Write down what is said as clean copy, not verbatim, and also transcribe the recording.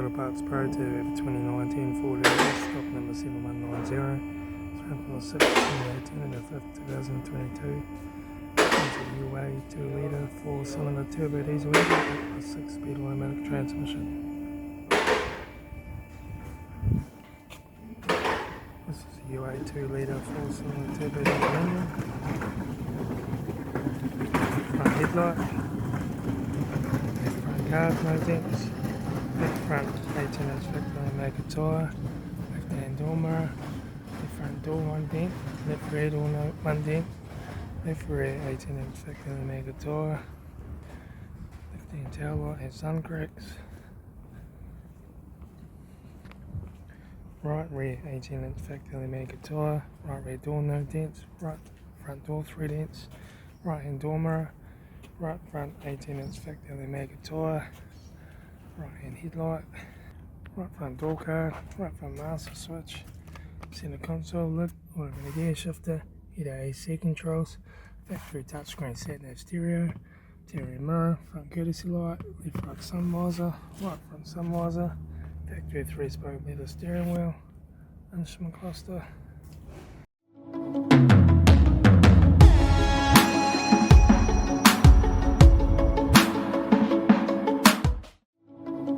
Auto Parts Pro to 2019 Ford Everest, stock number 7190. It's from the 6th, 2018 and the 5th, 2022. It's a UA 2-litre 4-cylinder turbo diesel engine with a 6-speed automatic transmission. This is a UA 2-litre 4-cylinder turbo diesel engine. Front headlight. Front cars, no dents. Left front 18-inch factory maker tyre. Left hand door mirror. Left front door 1 dent. Left rear door 1 dent. Left rear 18-inch factory maker tyre. Left hand tail light has sun cracks. Right rear 18-inch factory maker tyre. Right rear door no dents. Right front door 3 dents. Right hand door mirror. Right front 18-inch factory maker tyre. Right hand headlight. Right front door card. Right front master switch. Center console lid. Automatic gear shifter. Heater AC controls. Factory touchscreen sat-nav stereo. Interior mirror. Front courtesy light. Left front sun visor. Right front sun visor. Factory 3-spoke leather steering wheel. Instrument cluster.